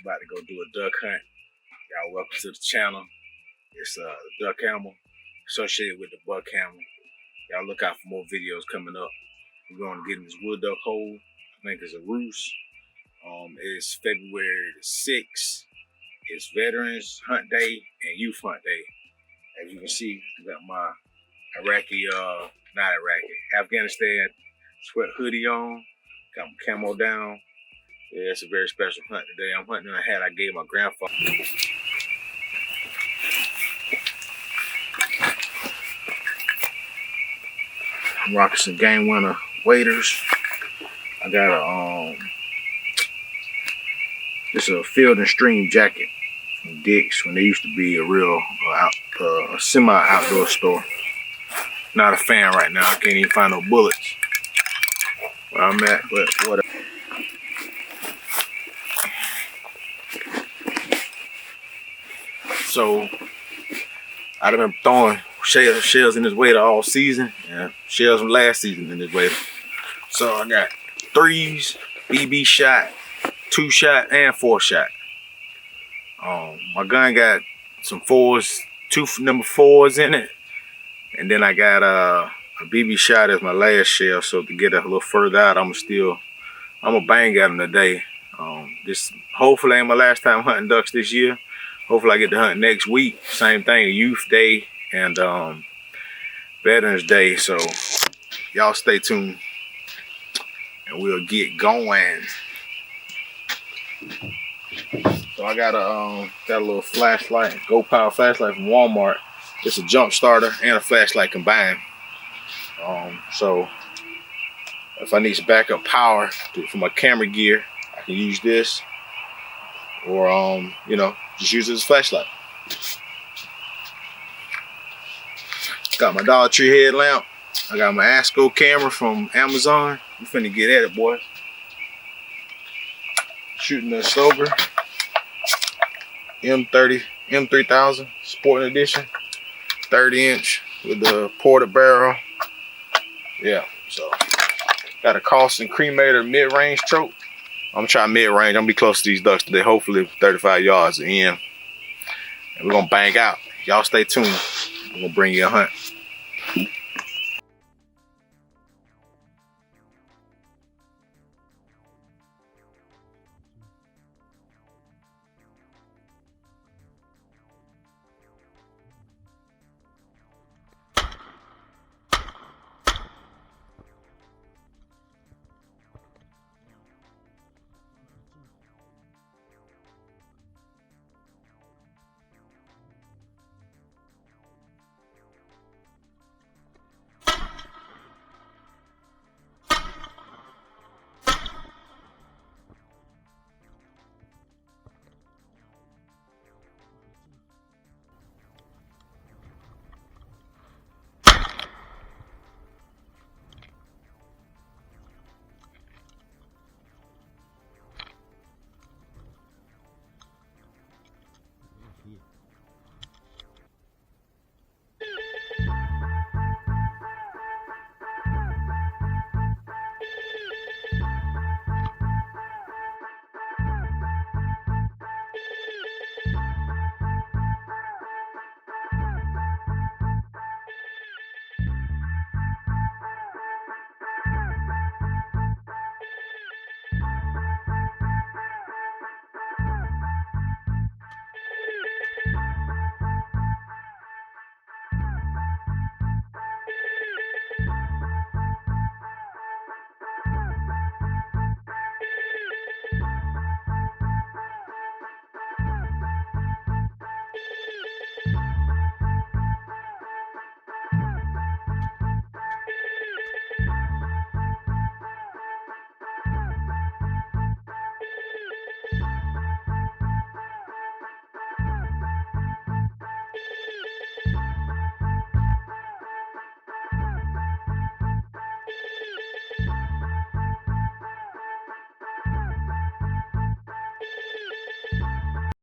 About to go do a duck hunt. Y'all welcome to the channel. It's the duck animal associated with the buck animal. Y'all look out for more videos coming up. We're going to get in this wood duck hole. I think it's a roost. It's February the 6th. It's Veterans Hunt Day and Youth Hunt Day. As you can see, I got my Afghanistan sweat hoodie on. Got my camo down. Yeah, it's a very special hunt today. I'm hunting in a hat I gave my grandfather. I'm rocking some Game Winner waders. I got a this is a Field and Stream jacket from Dick's when they used to be a real semi-outdoor store. Not a fan right now. I can't even find no bullets where I'm at, but whatever. So I've been throwing shells in this wader all season, and shells from last season in this wader. So I got 3s, BB shot, 2-shot, and 4-shot. My gun got some 4s, 2 number 4s in it, and then I got a BB shot as my last shell. So to get a little further out, I'm gonna bang at them today. This hopefully ain't my last time hunting ducks this year. Hopefully I get to hunt next week. Same thing, Youth Day and Veterans Day. So y'all stay tuned and we'll get going. So I got a little flashlight, Go Power flashlight from Walmart. It's a jump starter and a flashlight combined. So if I need some backup power for my camera gear, I can use this, or you know, just use it as a flashlight. Got my Dollar Tree headlamp. I got my ASCO camera from Amazon. We finna get at it, boys. Shooting a stoeger M3000 Sporting Edition, 30-inch with the ported barrel. Yeah, so got a Carlson cremator mid-range trope. I'm gonna try mid-range. I'm gonna be close to these ducks today, hopefully 35 yards in. And we're gonna bang out. Y'all stay tuned. We're gonna bring you a hunt.